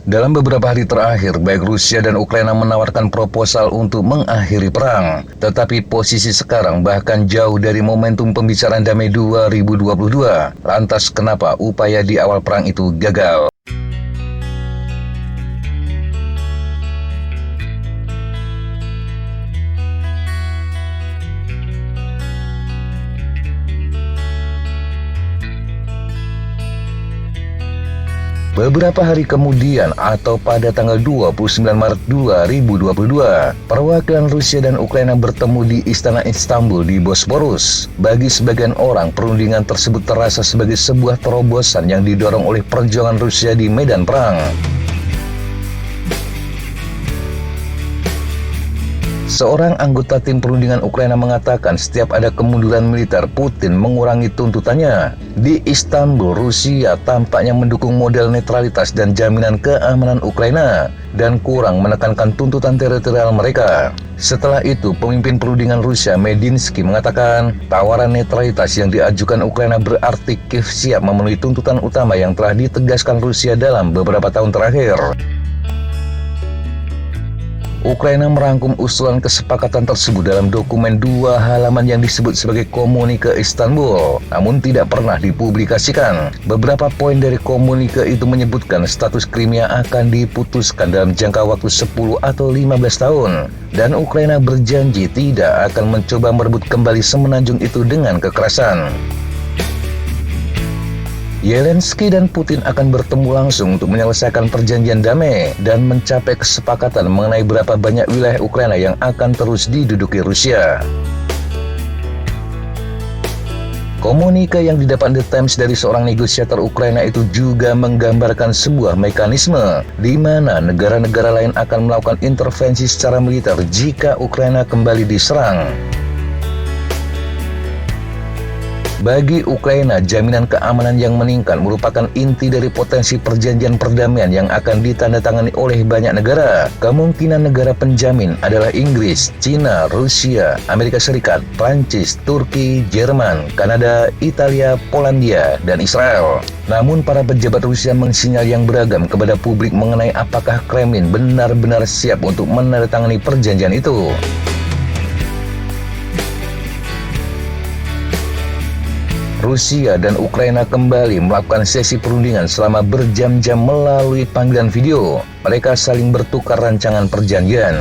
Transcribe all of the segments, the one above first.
Dalam beberapa hari terakhir, baik Rusia dan Ukraina menawarkan proposal untuk mengakhiri perang. Tetapi posisi sekarang bahkan jauh dari momentum pembicaraan damai 2022. Lantas kenapa upaya di awal perang itu gagal? Beberapa hari kemudian atau pada tanggal 29 Maret 2022, perwakilan Rusia dan Ukraina bertemu di Istana Istanbul di Bosporus. Bagi sebagian orang, perundingan tersebut terasa sebagai sebuah terobosan yang didorong oleh perjuangan Rusia di medan perang. Seorang anggota tim perundingan Ukraina mengatakan setiap ada kemunduran militer, Putin mengurangi tuntutannya. Di Istanbul, Rusia tampaknya mendukung model netralitas dan jaminan keamanan Ukraina dan kurang menekankan tuntutan teritorial mereka. Setelah itu, pemimpin perundingan Rusia, Medinsky, mengatakan tawaran netralitas yang diajukan Ukraina berarti Kiev siap memenuhi tuntutan utama yang telah ditegaskan Rusia dalam beberapa tahun terakhir. Ukraina merangkum usulan kesepakatan tersebut dalam dokumen 2 halaman yang disebut sebagai Komunike Istanbul, namun tidak pernah dipublikasikan. Beberapa poin dari komunike itu menyebutkan status Crimea akan diputuskan dalam jangka waktu 10 atau 15 tahun, dan Ukraina berjanji tidak akan mencoba merebut kembali semenanjung itu dengan kekerasan. Zelensky dan Putin akan bertemu langsung untuk menyelesaikan perjanjian damai dan mencapai kesepakatan mengenai berapa banyak wilayah Ukraina yang akan terus diduduki Rusia. Komunike yang didapat The Times dari seorang negosiator Ukraina itu juga menggambarkan sebuah mekanisme di mana negara-negara lain akan melakukan intervensi secara militer jika Ukraina kembali diserang. Bagi Ukraina, jaminan keamanan yang meningkat merupakan inti dari potensi perjanjian perdamaian yang akan ditandatangani oleh banyak negara. Kemungkinan negara penjamin adalah Inggris, China, Rusia, Amerika Serikat, Prancis, Turki, Jerman, Kanada, Italia, Polandia, dan Israel. Namun para pejabat Rusia mensinyal yang beragam kepada publik mengenai apakah Kremlin benar-benar siap untuk menandatangani perjanjian itu. Rusia dan Ukraina kembali melakukan sesi perundingan selama berjam-jam melalui panggilan video. Mereka saling bertukar rancangan perjanjian.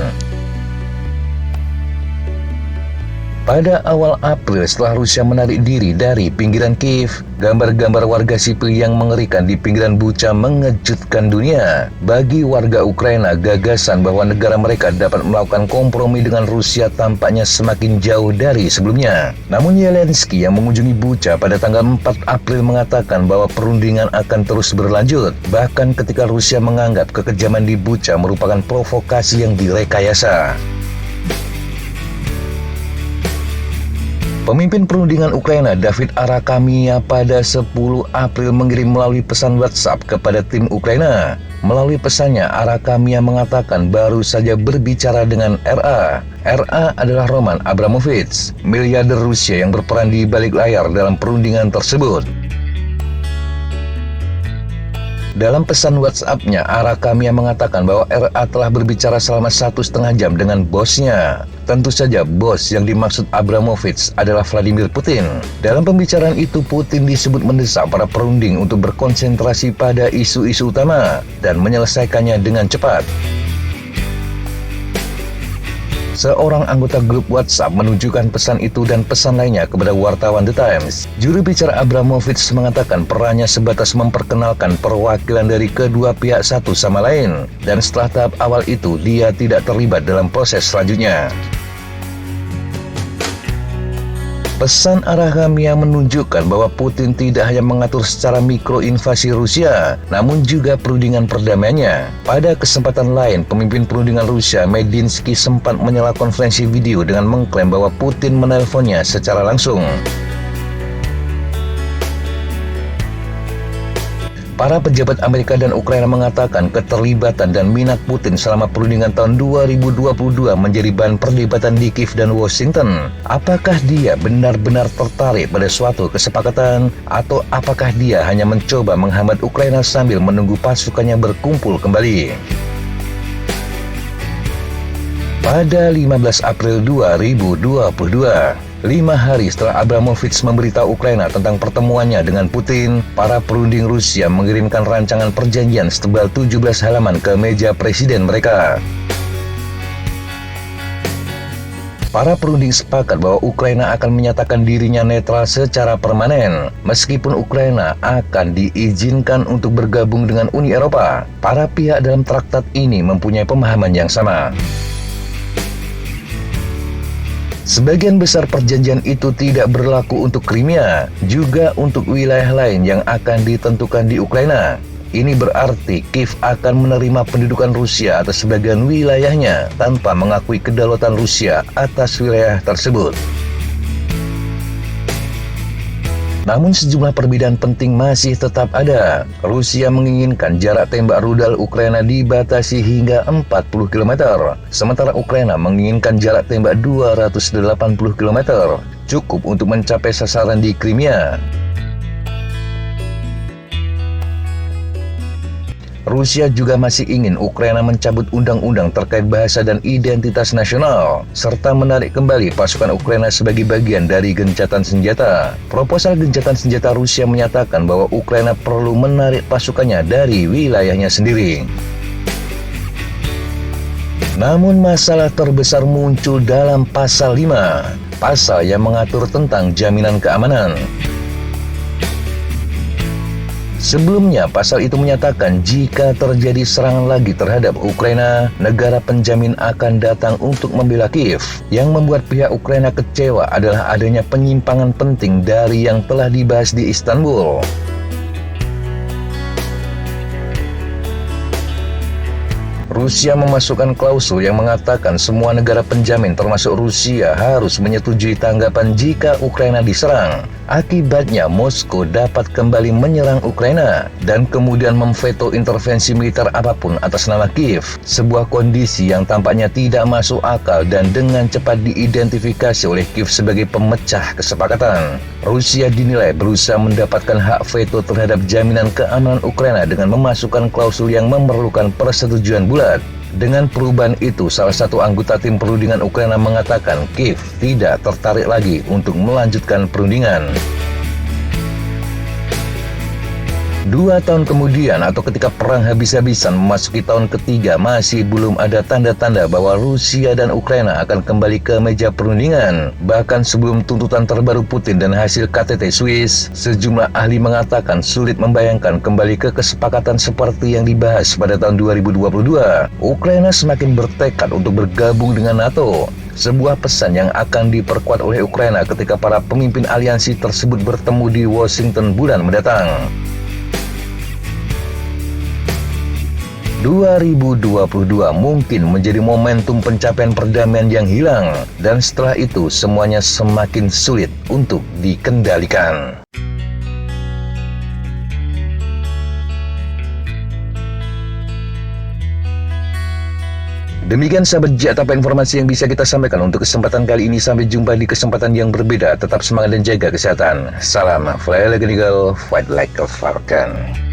Pada awal April, setelah Rusia menarik diri dari pinggiran Kiev, gambar-gambar warga sipil yang mengerikan di pinggiran Bucha mengejutkan dunia. Bagi warga Ukraina, gagasan bahwa negara mereka dapat melakukan kompromi dengan Rusia tampaknya semakin jauh dari sebelumnya. Namun Zelensky yang mengunjungi Bucha pada tanggal 4 April mengatakan bahwa perundingan akan terus berlanjut, bahkan ketika Rusia menganggap kekejaman di Bucha merupakan provokasi yang direkayasa. Pemimpin perundingan Ukraina David Arakhamia pada 10 April mengirim melalui pesan WhatsApp kepada tim Ukraina. Melalui pesannya, Arakhamia mengatakan baru saja berbicara dengan RA. RA adalah Roman Abramovich, miliarder Rusia yang berperan di balik layar dalam perundingan tersebut. Dalam pesan WhatsApp-nya, Arakhamia mengatakan bahwa RA telah berbicara selama 1,5 jam dengan bosnya. Tentu saja bos yang dimaksud Abramovich adalah Vladimir Putin. Dalam pembicaraan itu, Putin disebut mendesak para perunding untuk berkonsentrasi pada isu-isu utama dan menyelesaikannya dengan cepat. Seorang anggota grup WhatsApp menunjukkan pesan itu dan pesan lainnya kepada wartawan The Times. Juru bicara Abramovich mengatakan perannya sebatas memperkenalkan perwakilan dari kedua pihak satu sama lain, dan setelah tahap awal itu dia tidak terlibat dalam proses selanjutnya. Pesan Arakhamia menunjukkan bahwa Putin tidak hanya mengatur secara mikro invasi Rusia, namun juga perundingan perdamaiannya. Pada kesempatan lain, pemimpin perundingan Rusia, Medinsky, sempat menyela konferensi video dengan mengklaim bahwa Putin menelponnya secara langsung. Para pejabat Amerika dan Ukraina mengatakan keterlibatan dan minat Putin selama perundingan tahun 2022 menjadi bahan perdebatan di Kiev dan Washington. Apakah dia benar-benar tertarik pada suatu kesepakatan, atau apakah dia hanya mencoba menghambat Ukraina sambil menunggu pasukannya berkumpul kembali? Pada 15 April 2022, 5 hari setelah Abramovich memberitahu Ukraina tentang pertemuannya dengan Putin, para perunding Rusia mengirimkan rancangan perjanjian setebal 17 halaman ke meja presiden mereka. Para perunding sepakat bahwa Ukraina akan menyatakan dirinya netral secara permanen, meskipun Ukraina akan diizinkan untuk bergabung dengan Uni Eropa. Para pihak dalam traktat ini mempunyai pemahaman yang sama. Sebagian besar perjanjian itu tidak berlaku untuk Crimea, juga untuk wilayah lain yang akan ditentukan di Ukraina. Ini berarti Kiev akan menerima pendudukan Rusia atas sebagian wilayahnya tanpa mengakui kedaulatan Rusia atas wilayah tersebut. Namun sejumlah perbedaan penting masih tetap ada. Rusia menginginkan jarak tembak rudal Ukraina dibatasi hingga 40 km, sementara Ukraina menginginkan jarak tembak 280 km, cukup untuk mencapai sasaran di Crimea. Rusia juga masih ingin Ukraina mencabut undang-undang terkait bahasa dan identitas nasional, serta menarik kembali pasukan Ukraina sebagai bagian dari gencatan senjata. Proposal gencatan senjata Rusia menyatakan bahwa Ukraina perlu menarik pasukannya dari wilayahnya sendiri. Namun masalah terbesar muncul dalam pasal 5, pasal yang mengatur tentang jaminan keamanan. Sebelumnya, pasal itu menyatakan jika terjadi serangan lagi terhadap Ukraina, negara penjamin akan datang untuk membela Kiev. Yang membuat pihak Ukraina kecewa adalah adanya penyimpangan penting dari yang telah dibahas di Istanbul. Rusia memasukkan klausul yang mengatakan semua negara penjamin termasuk Rusia harus menyetujui tanggapan jika Ukraina diserang. Akibatnya Moskow dapat kembali menyerang Ukraina dan kemudian memveto intervensi militer apapun atas nama Kiev. Sebuah kondisi yang tampaknya tidak masuk akal dan dengan cepat diidentifikasi oleh Kiev sebagai pemecah kesepakatan. Rusia dinilai berusaha mendapatkan hak veto terhadap jaminan keamanan Ukraina dengan memasukkan klausul yang memerlukan persetujuan bulat. Dengan perubahan itu, salah satu anggota tim perundingan Ukraina mengatakan Kiev tidak tertarik lagi untuk melanjutkan perundingan. 2 tahun kemudian atau ketika perang habis-habisan memasuki tahun ketiga, masih belum ada tanda-tanda bahwa Rusia dan Ukraina akan kembali ke meja perundingan. Bahkan sebelum tuntutan terbaru Putin dan hasil KTT Swiss, sejumlah ahli mengatakan sulit membayangkan kembali ke kesepakatan seperti yang dibahas pada tahun 2022. Ukraina semakin bertekad untuk bergabung dengan NATO. Sebuah pesan yang akan diperkuat oleh Ukraina ketika para pemimpin aliansi tersebut bertemu di Washington bulan mendatang. 2022 mungkin menjadi momentum pencapaian perdamaian yang hilang, dan setelah itu semuanya semakin sulit untuk dikendalikan. Demikian sahabat apa informasi yang bisa kita sampaikan untuk kesempatan kali ini. Sampai jumpa di kesempatan yang berbeda. Tetap semangat dan jaga kesehatan. Salam Fly Like an Eagle, Fight Like a Falcon.